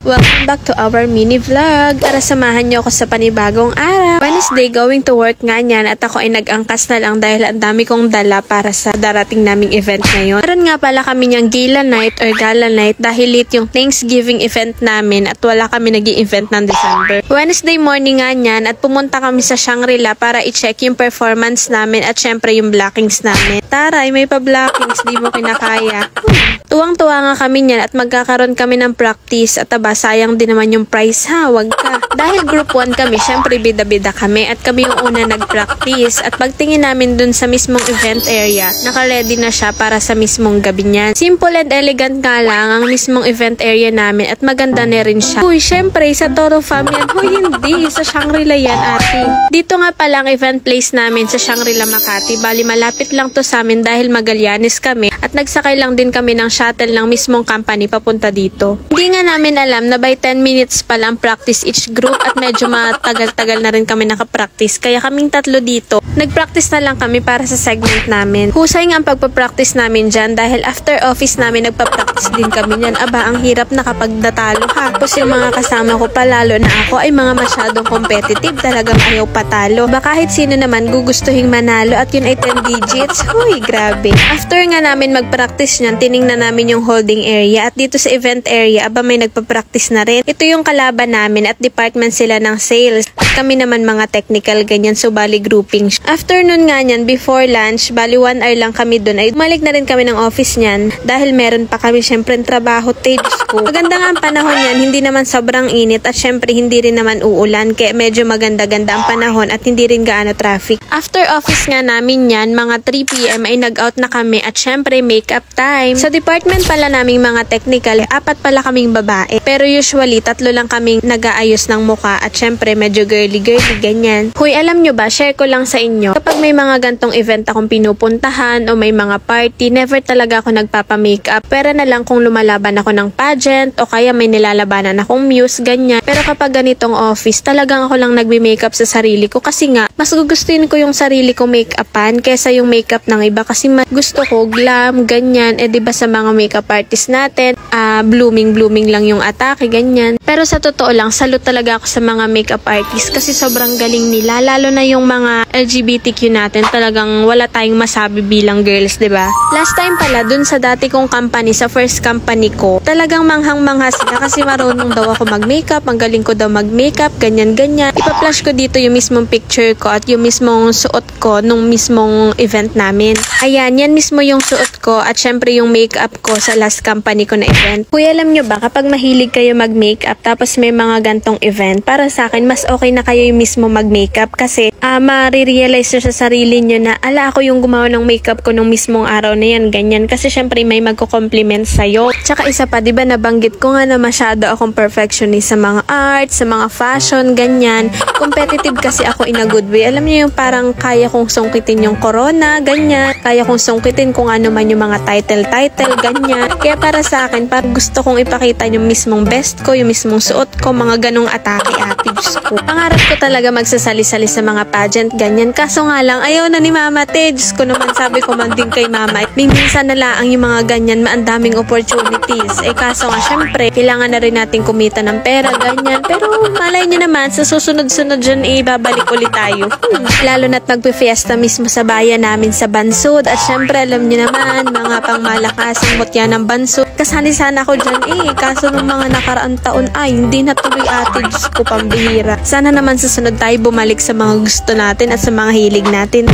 Welcome back to our mini vlog. Tara samahan niyo ako sa panibagong araw. Wednesday, going to work nga niyan at ako ay nag-angkas na lang dahil ang dami kong dala para sa darating naming event ngayon. Meron nga pala kami niyang gala night or gala night dahil late yung Thanksgiving event namin at wala kami nag-i-event ng December. Wednesday morning nga niyan at pumunta kami sa Shangri-La para i-check yung performance namin at syempre yung blockings namin. Taray, may pa-blockings, di mo kinakaya. Tuwang-tuwa nga kami niyan at magkakaroon kami ng practice at sayang din naman yung prize ha, wag ka. Dahil group 1 kami, syempre bida-bida kami at kami yung una nag-practice at pagtingin namin dun sa mismong event area, naka-ready na siya para sa mismong gabi niyan. Simple and elegant nga lang ang mismong event area namin at maganda na rin siya. Uy, syempre sa Toro Farm yan. Uy, hindi, sa Shangri-La yan ate. Dito nga pala ang event place namin sa Shangri-La Makati. Bali malapit lang to sa amin dahil Magallanes kami at nagsakay lang din kami ng shuttle ng mismong company papunta dito. Hindi nga namin alam na by 10 minutes pa lang practice each group at medyo matagal-tagal na rin kami nakapractice. Kaya kaming tatlo dito, nagpractice na lang kami para sa segment namin. Husay nga ang pagpapractice namin dyan dahil after office namin nagpapractice din kami dyan. Aba, ang hirap na kapag natalo ha. Tapos yung mga kasama ko pa, lalo na ako, ay mga masyadong competitive. Talagang ayaw patalo. Ba kahit sino naman gugustuhin manalo at yun ay 10 digits. Huy, grabe. After nga namin magpractice nyan, tiningnan namin yung holding area at dito sa event area, aba may nagpapractice na rin. Ito yung kalaban namin at department sila ng sales. At kami naman mga technical ganyan, so bali grouping. After nun nga nyan, before lunch, bali 1 hour lang kami dun, ay umalik na rin kami ng office nyan dahil meron pa kami syempre trabaho, stage ko. Maganda nga ang panahon yan, hindi naman sobrang init at syempre hindi rin naman uulan kaya medyo maganda-ganda ang panahon at hindi rin gaano traffic. After office nga namin yan, mga 3 PM ay nag-out na kami at syempre makeup time. Sa department pala naming mga technical, 4 pala kaming babae. Pero usually, 3 lang kaming nag-aayos ng muka at syempre medyo girly-girly, ganyan. Hoy, alam nyo ba, share ko lang sa inyo, kapag may mga gantong event akong pinupuntahan o may mga party, never talaga ako nagpapa-makeup. Pero na lang kung lumalaban ako ng pageant o kaya may nilalabanan akong muse, ganyan. Pero kapag ganitong office, talagang ako lang nagbi-makeup sa sarili ko kasi nga, mas gugustuhin ko yung sarili ko make-upan kesa yung makeup ng iba kasi gusto ko glam, ganyan. Eh diba sa mga makeup artist natin, blooming lang yung atake, ganyan. Pero sa totoo lang, salute talaga ako sa mga makeup artist kasi sobrang galing nila, lalo na yung mga LGBTQ natin, talagang wala tayong masabi bilang girls, diba? Last time pala, dun sa dati kong company, sa first company ko, talagang manghang-mangha sila kasi marunong daw ako mag-makeup, ang galing ko daw mag-makeup, ganyan-ganyan. Ipa-flash ko dito yung mismong picture ko at yung mismong suot ko nung mismong event namin. Ayan, yan mismo yung suot ko at syempre yung makeup ko sa last company ko na event. Kuya, alam nyo ba, kapag mahilig kayo mag-makeup tapos may mga gantong event, para sa akin, mas okay na kayo yung mismo mag-makeup kasi marirealize nyo sa sarili nyo na, ala, ako yung gumawa ng makeup ko nung mismong araw na yan, ganyan. Kasi syempre may magko-compliment sa'yo. Tsaka isa pa, diba nabanggit ko nga na masyado akong perfectionist sa mga art, sa mga fashion, ganyan. Competitive kasi ako in a good way. Alam niyo yung parang kaya kong sungkitin yung corona, ganyan. Kaya kong sungkitin kung ano man yung mga title, ganyan. Kaya para sa akin, parang gusto kong ipakita yung mismong best ko, yung mismong suot ko, mga ganong atake ate, Diyos ko. Pangarap ko talaga magsasali-sali sa mga pageant, ganyan. Kaso nga lang, ayaw na ni mama, te. Diyos ko naman, sabi ko man din kay mama. Minsan na lang yung mga ganyan, maandaming opportunities. Eh kaso nga, syempre, kailangan na rin natin kumita ng pera, ganyan. Pero malay nyo naman, sa susunod-sunod dyan, babalik ulit tayo. Lalo na't magpe-fiesta mismo sa bayan namin sa Bansud. At syempre, alam nyo naman, mga pangmalakasang mutya ng Bansud. Kasali sana ako dyan kaso nung mga nakaraang taon ay hindi natuloy ate, Diyos ko, pambihira. Sana naman sa sunod tayo bumalik sa mga gusto natin at sa mga hilig natin.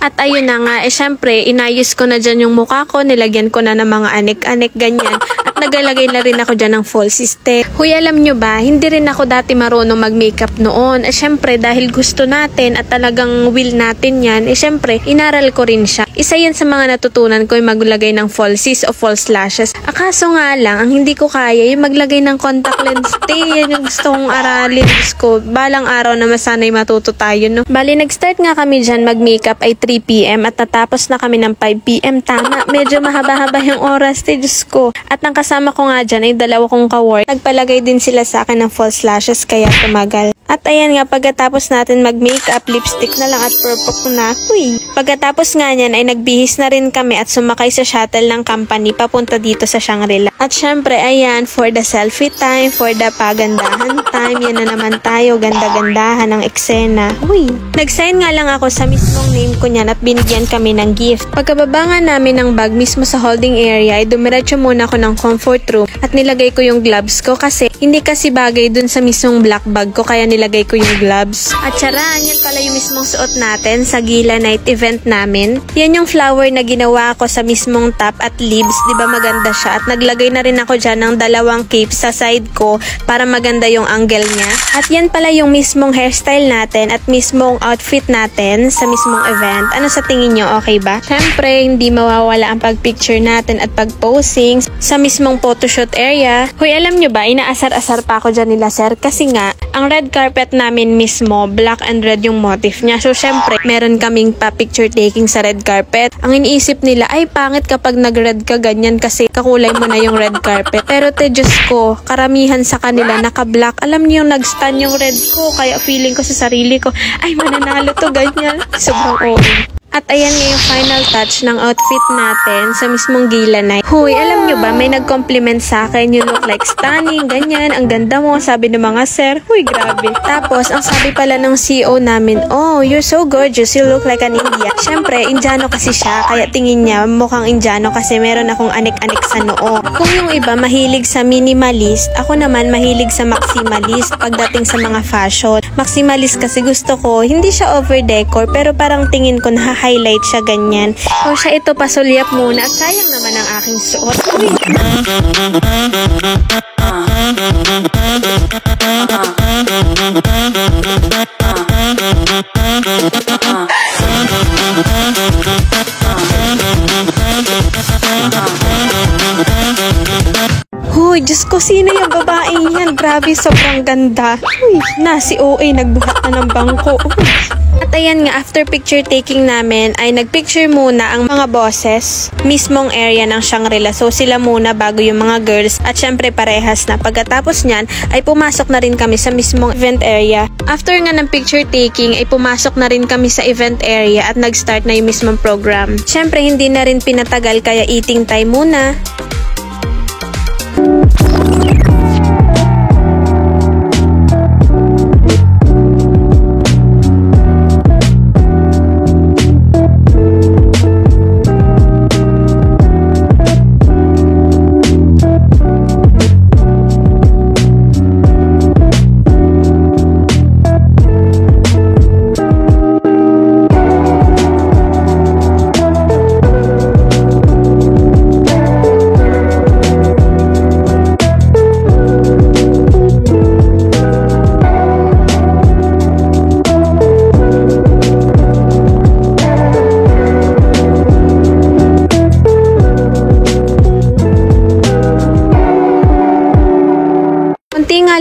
At ayun na nga, syempre, inayos ko na dyan yung mukha ko, nilagyan ko na ng mga anek-anek, ganyan. At nagalagay na rin ako dyan ng false system. Huy, alam nyo ba, hindi rin ako dati marunong mag-makeup noon. Syempre, dahil gusto natin at talagang will natin yan, syempre, inaral ko rin siya. Isa yan sa mga natutunan ko yung maglagay ng falsies o false lashes. Akaso nga lang, ang hindi ko kaya yung maglagay ng contact lens. Yan yung gusto kong aralin ko. Balang araw na masanay matuto tayo, no? Bali, nag-start nga kami dyan mag-makeup ay 3 PM at tatapos na kami ng 5 PM. Tama, medyo mahaba-haba yung oras, Diyos ko. At ang kasama kasama ko nga dyan ay dalawa kong ka-work. Nagpalagay din sila sa akin ng false lashes kaya tumagal. At ayan nga, pagkatapos natin mag-makeup, lipstick na lang at purple na. Uy! Pagkatapos nga niyan ay nagbihis na rin kami at sumakay sa shuttle ng company papunta dito sa Shangri-La. At syempre, ayan, for the selfie time, for the pagandahan time, yan na naman tayo, ganda-gandahan ng eksena. Uy! Nag-sign nga lang ako sa mismong name ko niyan at binigyan kami ng gift. Pagkababa nga namin ng bag mismo sa holding area ay dumiretso muna ako ng comfort room at nilagay ko yung gloves ko kasi hindi kasi bagay dun sa mismong black bag ko kaya nilagay ko yung gloves. At charan, yan pala yung mismong suot natin sa Gila Night event namin. Yan yung flower na ginawa ko sa mismong top at leaves. Diba maganda siya? At naglagay na rin ako dyan ng dalawang capes sa side ko para maganda yung angle niya. At yan pala yung mismong hairstyle natin at mismong outfit natin sa mismong event. Ano sa tingin nyo? Okay ba? Syempre, hindi mawawala ang pag-picture natin at pag-posing sa mismong photoshoot area. Hoy, alam nyo ba, inaasar-asar pa ako dyan nila sir kasi nga, ang red carpet namin mismo, black and red yung motif niya. So, syempre, meron kaming pa-picture taking sa red carpet. Ang iniisip nila, ay pangit kapag nag-red ka ganyan kasi kakulay mo na yung red carpet. Pero te, Diyos ko, karamihan sa kanila naka-black. Alam niyo yung nag-stan yung red ko, kaya feeling ko sa sarili ko, ay mananalo to ganyan. Sobrang OA. At ayan nga yung final touch ng outfit natin sa mismong Gila Night. Huy, alam nyo ba, may nag-compliment sa akin, you look like stunning, ganyan, ang ganda mo, sabi ng mga sir. Huy, grabe. Tapos, ang sabi pala ng CEO namin, oh, you're so gorgeous, you look like an Indian. Syempre, Indiano kasi siya, kaya tingin niya mukhang Indiano kasi meron akong anik-anik sa noo. Kung yung iba mahilig sa minimalist, ako naman mahilig sa maximalist pagdating sa mga fashion. Maximalist kasi gusto ko, hindi siya over decor, pero parang tingin ko highlight siya ganyan. O siya ito, pasulyap muna at sayang naman ang aking suot. Huy, Diyos ko, sino yung babaeng yan? Grabe, sobrang ganda. Uy, na, si OA, nagbuhat na ng bangko. At ayan nga, after picture taking namin, ay nagpicture muna ang mga bosses mismong area ng Shangri-La. So, sila muna bago yung mga girls. At syempre, parehas na. Pagkatapos nyan, ay pumasok na rin kami sa mismong event area. After nga ng picture taking, ay pumasok na rin kami sa event area at nag-start na yung mismong program. Syempre, hindi na rin pinatagal kaya eating time muna.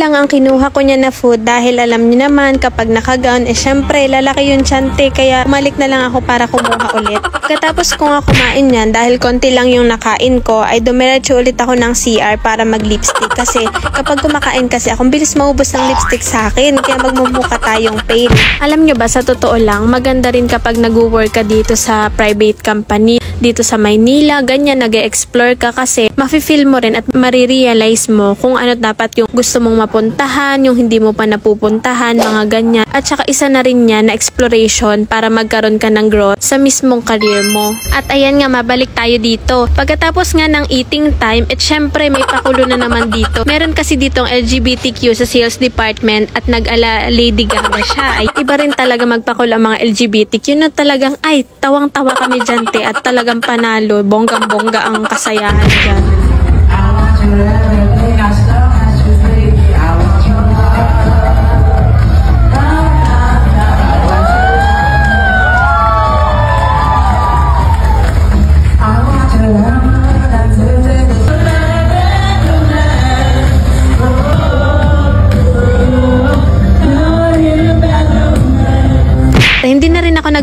Lang ang kinuha ko niya na food dahil alam niyo naman kapag naka-gown syempre lalaki yung tiyante kaya umalik na lang ako para kumuha ulit. Pagkatapos ko nga kumain yan dahil konti lang yung nakain ko ay dumiretso ulit ako ng CR para mag-lipstick kasi kapag kumakain kasi akong bilis maubos ng lipstick sa akin kaya magmumuka tayong pale. Alam niyo ba sa totoo lang maganda rin kapag nag-work ka dito sa private company dito sa Maynila ganyan nag-e-explore ka kasi mafe-feel mo rin at marirealize mo kung ano dapat yung gusto mong mapuntahan, yung hindi mo pa napupuntahan, mga ganyan. At saka isa na rin yan na exploration para magkaroon ka ng growth sa mismong career mo. At ayan nga, mabalik tayo dito. Pagkatapos nga ng eating time, syempre may pakulo na naman dito. Meron kasi ditong LGBTQ sa sales department at nag-ala Lady Gaga siya. Ay, iba rin talaga magpakulo ang mga LGBTQ na talagang, ay, tawang-tawa kami dyan, te, at talagang panalo. Bonggang-bongga ang kasayahan dyan.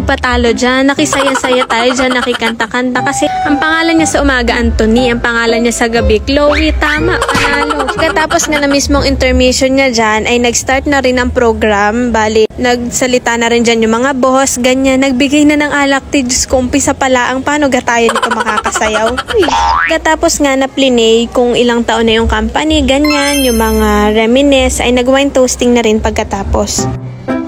nagpatalo dyan, nakisaya-saya tayo dyan, nakikanta-kanta kasi ang pangalan niya sa umaga Anthony, ang pangalan niya sa gabi Chloe, tama, panalo. Pagkatapos nga na mismong intermission niya dyan ay nag-start na rin ang program, bali nagsalita na rin dyan yung mga boss, ganyan, nagbigay na ng alak, Diyos ko, umpisa pala ang paano gatayan nito makakasayaw. Pagkatapos nga na plinay kung ilang taon na yung company, ganyan, yung mga reminisce ay nag-wine toasting na rin pagkatapos.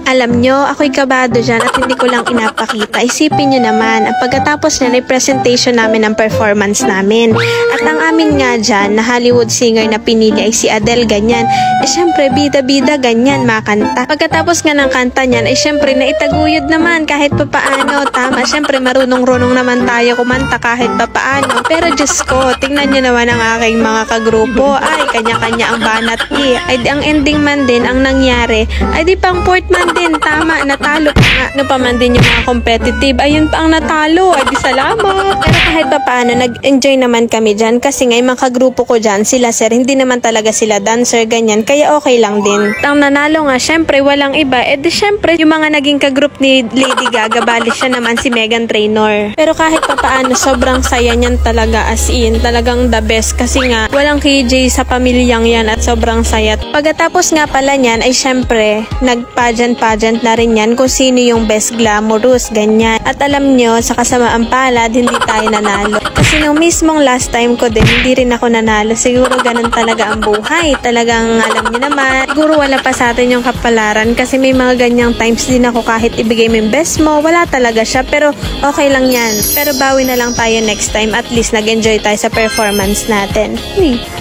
Alam nyo, ako'y kabado dyan at hindi ko lang inapakita. Isipin nyo naman, ang pagkatapos na presentation namin ng performance namin. At ang amin nga dyan, na Hollywood singer na pinili ay si Adele, ganyan. Syempre, bida-bida, ganyan, makanta. Pagkatapos nga ng kanta niyan, syempre, naitaguyod naman kahit papaano. Tama, syempre, marunong-runong naman tayo kumanta kahit papaano. Pero Diyos ko, tingnan nyo naman ang aking mga kagrupo. Ay, kanya-kanya ang banat Ay, ang ending man din, ang nangyari, ay di pang fourth man din, tama, natalo pa nga. Ano pa man din yung mga competitive, ayun pa ang natalo, ay di salamat. Pero kahit pa paano, nag-enjoy naman kami dyan kasi nga yung mga kagrupo ko dyan, sila sir, hindi naman talaga sila dancer, ganyan, kaya okay lang din. Ang nanalo nga, syempre, walang iba, di syempre, yung mga naging kagroup ni Lady Gaga, bali siya naman si Meghan Trainor. Pero kahit pa paano, sobrang saya niyan talaga, as in, talagang the best kasi nga, walang KJ sa pamilyang yan at sobrang saya. Pagkatapos nga pala niyan, ay syempre, nag-pageant na rin yan kung sino yung best glamorous, ganyan. At alam nyo, sa kasamaan palad, hindi tayo nanalo. Kasi nung mismong last time ko din, hindi rin ako nanalo. Siguro ganun talaga ang buhay. Talagang alam nyo naman, siguro wala pa sa atin yung kapalaran kasi may mga ganyang times din ako kahit ibigay mo yung best mo, wala talaga siya. Pero okay lang yan. Pero bawi na lang tayo next time. At least nag-enjoy tayo sa performance natin.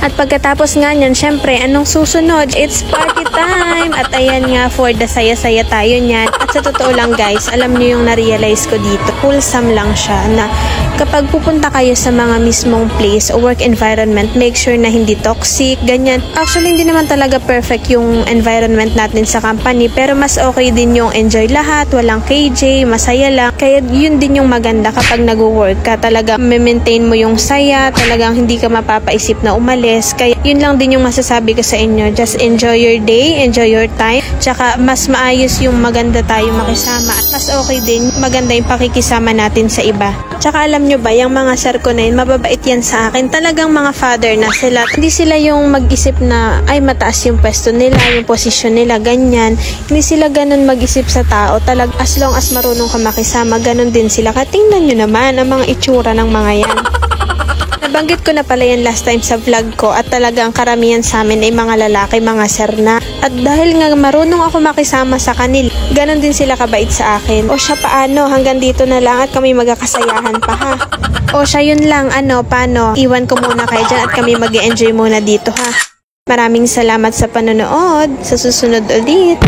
At pagkatapos nga nyan, syempre, anong susunod? It's party time! At ayan nga, for the saya-saya tayo niyan. At sa totoo lang guys, alam niyo yung na-realize ko dito, wholesome lang siya na kapag pupunta kayo sa mga mismong place o work environment, make sure na hindi toxic, ganyan. Actually, hindi naman talaga perfect yung environment natin sa company, pero mas okay din yung enjoy lahat, walang KJ, masaya lang. Kaya yun din yung maganda kapag nag-work ka, talaga maintain mo yung saya, talagang hindi ka mapapaisip na umalis. Kaya yun lang din yung masasabi ko sa inyo, just enjoy your day, enjoy your time, tsaka mas maayos yung maganda tayo makisama at mas okay din maganda yung pakikisama natin sa iba. Tsaka alam nyo ba, yung mga sir ko na yun, mababait yan sa akin. Talagang mga father na sila. Hindi sila yung mag-isip na ay mataas yung pwesto nila, yung posisyon nila, ganyan. Hindi sila ganun mag-isip sa tao. As long as marunong ka makisama, ganun din sila. Katingnan nyo naman ang mga itsura ng mga yan. Nabanggit ko na pala yan last time sa vlog ko at talagang karamihan sa amin ay mga lalaki, mga sir na. At dahil nga marunong ako makisama sa kanila, ganon din sila kabait sa akin. O siya paano, hanggang dito na lang at kami magkakasayahan pa ha. O siya yun lang, paano, iwan ko muna kayo dyan at kami mag-e-enjoy muna dito ha. Maraming salamat sa panonood, sa susunod ulit.